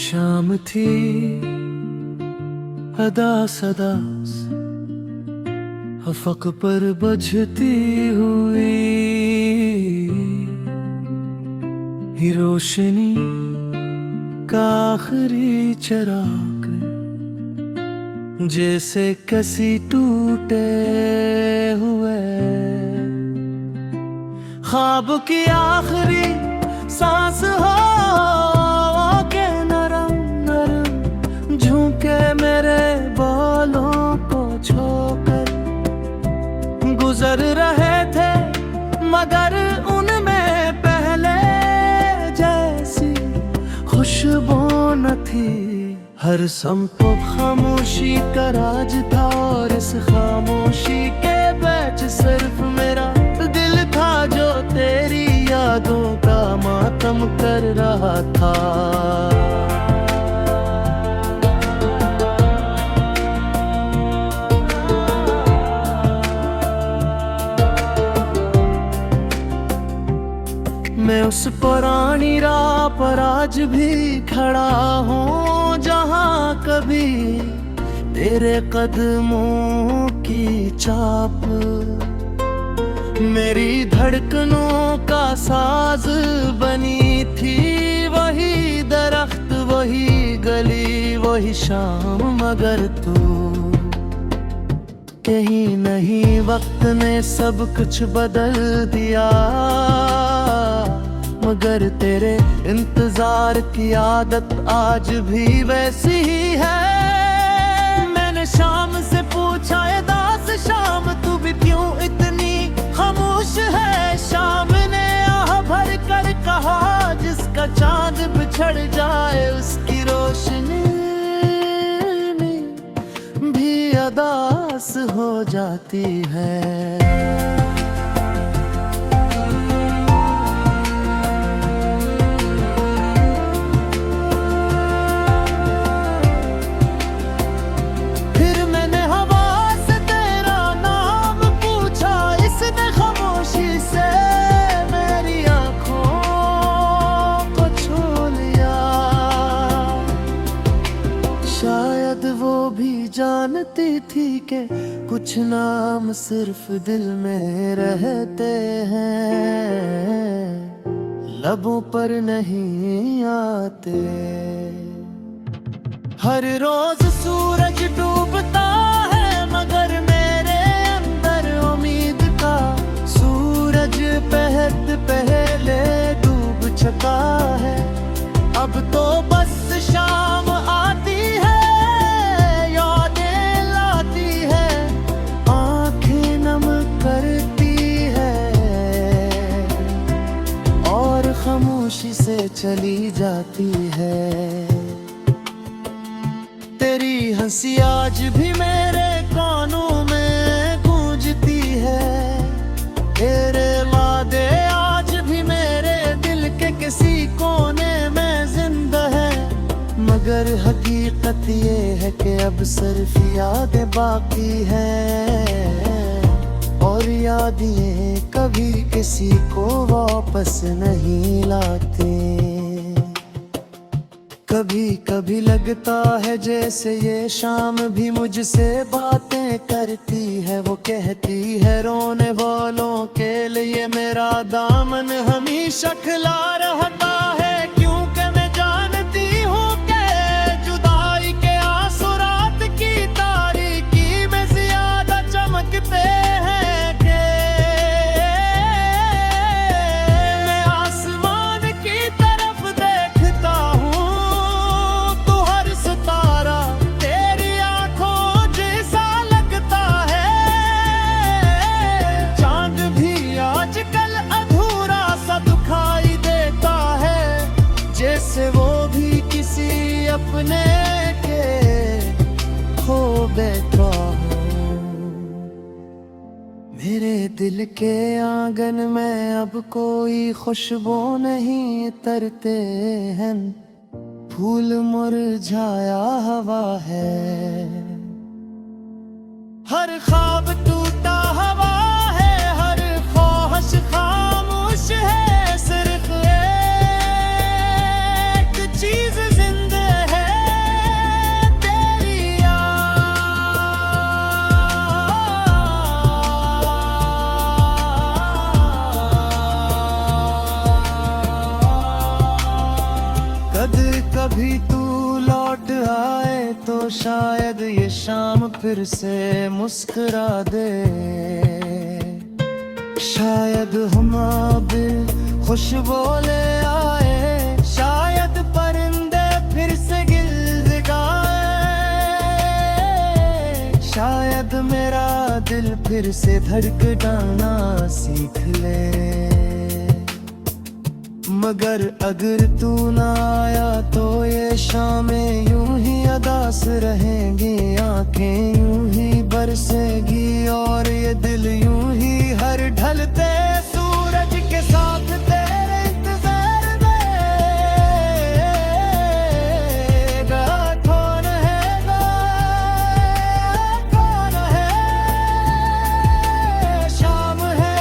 शाम थी अदा सदा अफक पर बजती हुई ही रोशनी का आखिरी चिराग जैसे कसी टूटे हुए ख्वाब की आखिरी सांस हो के नरम नरम झुके मेरे बालों को छोकर गुजर रहे थे मगर उनमें पहले जैसी खुशबू न थी। हर संपो खामोशी का राज था और इस खामोशी के बीच सिर्फ मेरा दिल था जो तेरी यादों का मातम कर रहा था। मैं उस पुरानी राह पर आज भी खड़ा हूँ जहाँ कभी तेरे कदमों की चाप मेरी धड़कनों का साज बनी थी। वही दरख्त वही गली वही शाम मगर तू कहीं नहीं। वक्त ने सब कुछ बदल दिया मगर तेरे इंतजार की आदत आज भी वैसी ही है। मैंने शाम से पूछा ये दास शाम तू भी क्यों इतनी खामोश है। शाम ने आह भर कर कहा जिसका चांद बिछड़ जाए उसकी रोशनी भी अदास हो जाती है। शायद वो भी जानती थी कि कुछ नाम सिर्फ दिल में रहते हैं लबों पर नहीं आते। हर रोज सूरज डूबता है मगर मेरे अंदर उम्मीद का सूरज पहले डूब चुका है। अब तो बस शाम आती है यादें लाती है आंखें नम करती है और खामोशी से चली जाती है। तेरी हंसी आज भी मेरे कानों में गूंजती है। तेरे वादे आज भी मेरे दिल के किसी कोने में जिंदा है मगर हकीकत ये है कि अब सिर्फ यादें बाकी हैं और यादें कभी किसी को वापस नहीं लाते। कभी कभी लगता है जैसे ये शाम भी मुझसे बातें करती है। वो कहती है रोने वालों के लिए मेरा दामन हमेशा खिला रहता है क्योंकि मैं जानती हूँ कि जुदाई के आंसू रात की तारीकी में ज्यादा चमकते हैं कि मैं आसमान की तरफ देखता हूँ तो हर सितारा तेरी आंखों जैसा लगता है। चांद भी आजकल अधूरा सा दिखाई देता है जैसे वो भी किसी अपने के खो बैठा हो। मेरे दिल के आंगन में अब कोई खुशबू नहीं तरते हैं फूल मुरझाया हवा है। हर ख्वाब टूटा हवा है हर ख्वाहिश खामोश है सिर्फ एक चीज जिंदा बाद कभी तू लौट आए तो शायद ये शाम फिर से मुस्कुरा दे। शायद हम बिल खुशबू ले आए, शायद परिंदे फिर से गिल्द गाए, शायद मेरा दिल फिर से धड़कना सीख ले। मगर अगर तू ना आया तो ये शामें यूं ही अदास रहेंगी, आंखें यूं ही बरसेगी और ये दिल यूं ही हर ढलते सूरज के साथ तेरे इंतजार देगा। कौन है शाम है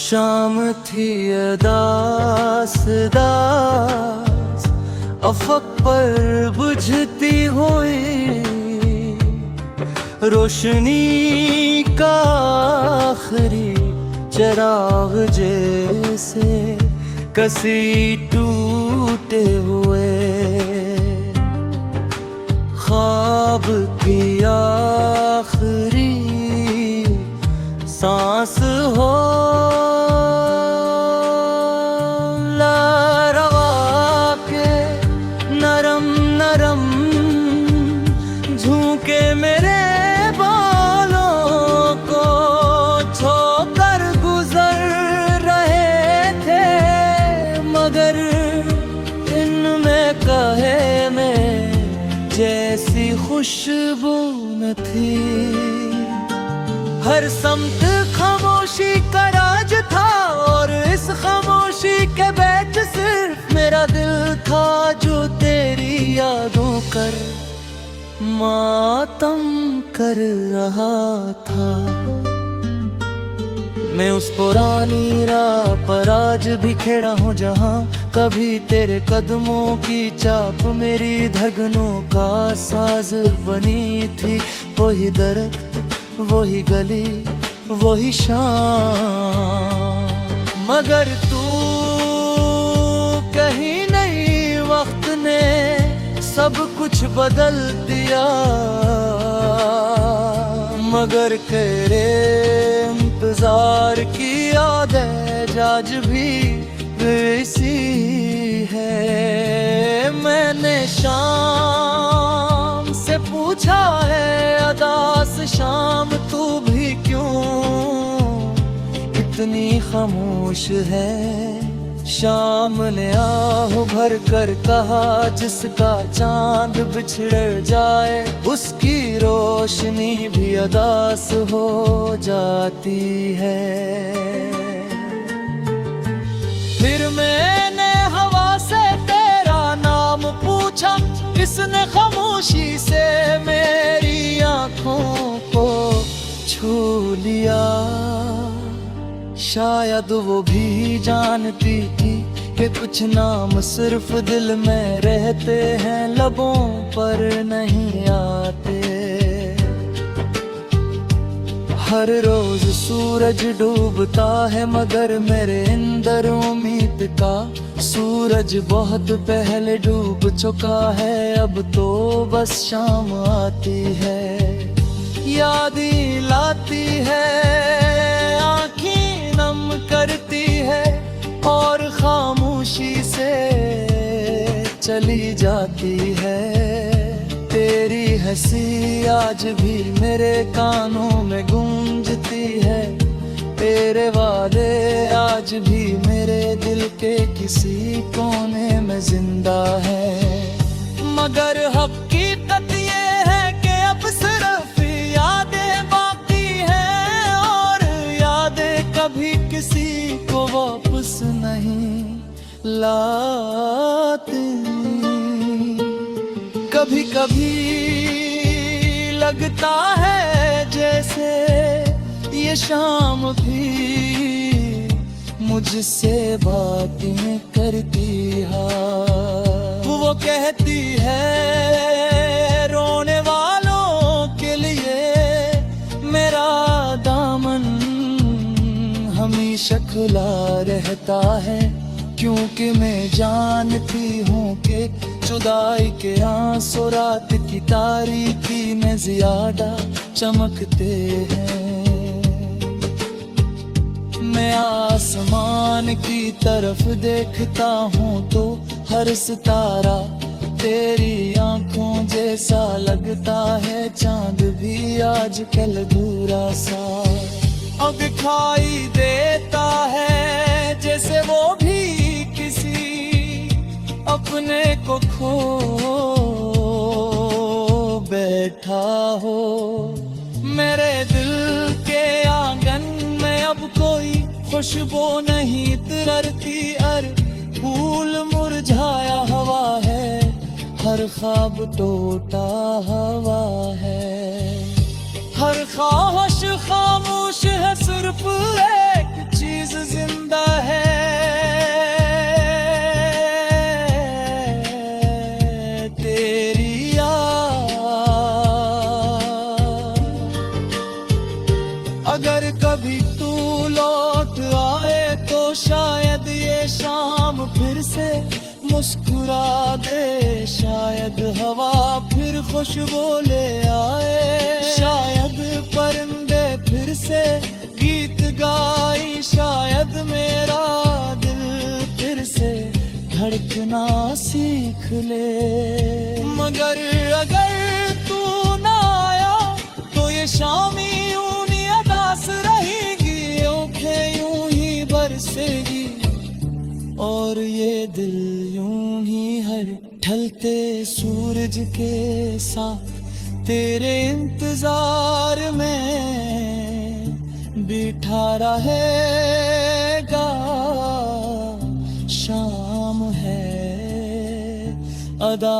शाम थी अदास दास, अफक पर बुझती हुई रोशनी का आखिरी चिराग जैसे कसी टूटे हुए ख्वाब की आखिरी सांस हो। झूके मेरे बालों को छोकर गुजर रहे थे, मगर इनमें कहे में जैसी खुशबू न थी। हर समत खामोशी का राज था और इस खामोशी के बीच सिर्फ मेरा दिल था जो तेरी यादों कर मातम कर रहा था। मैं उस पुरानी राह पर आज भी खड़ा हूँ जहाँ कभी तेरे कदमों की चाप मेरी धड़कनों का साज बनी थी। वही दर्द, वही गली, वही शाम, मगर तू कहीं नहीं, वक्त ने सब कुछ बदल दिया। मगर तेरे इंतजार की आदत आज भी वैसी है। मैंने शाम से पूछा है अदास शाम तू भी क्यों इतनी खामोश है। शाम ने आह भर कर कहा जिसका चांद बिछड़ जाए उसकी रोशनी भी अदास हो जाती है। फिर मैंने हवा से तेरा नाम पूछा, इसने खामोशी से मेरी आंखों को छू लिया। शायद वो भी जानती थी कि कुछ नाम सिर्फ दिल में रहते हैं, लबों पर नहीं आते। हर रोज सूरज डूबता है मगर मेरे अंदर उम्मीद का सूरज बहुत पहले डूब चुका है। अब तो बस शाम आती है, याद लाती है, आँखें नम करती है और खामोशी से चली जाती है। तेरी हंसी आज भी मेरे कानों में गूंजती है, तेरे वादे आज भी मेरे दिल के किसी कोने में जिंदा है। मगर हकीकत ये है कि अब सिर्फ यादें बाकी हैं और यादें कभी किसी को वापस नहीं लाती। कभी कभी लगता है जैसे ये शाम भी मुझसे बातें करती है। वो कहती है रोने वालों के लिए मेरा दामन हमेशा खुला रहता है, क्योंकि मैं जानती हूँ कि जुदाई के आंसू रात की तारीकी में ज्यादा चमकते हैं। मैं आसमान की तरफ देखता हूँ तो हर सितारा तेरी आंखों जैसा लगता है, चांद भी आजकल अधूरा सा अब दिखाई देता है, जैसे वो भी किसी अपने को खो बैठा हो। मेरे दिल के आंगन में अब कोई खुशबू नहीं तिरती, अर फूल मुरझाया हवा है, हर ख्वाब टूटा हवा है। हर ख्वाहिश खामोश है, सिर्फ एक चीज जिंदा है, तेरी याद। अगर कभी तू लौट आए तो शायद ये शाम फिर से मुस्कुरा दे, शायद हवा फिर खुशबू ले आए, शायद परिंदे फिर से गीत गाए, शायद मेरा दिल फिर से धड़कना सीख ले। मगर अगर तू ना आया तो ये शाम यूं ही अदास रहेगी, आंखें यूं ही बरसेगी और ये दिल यूं ही हर ढलते सूरज के साथ तेरे इंतजार में बिठा रहेगा। शाम है अदा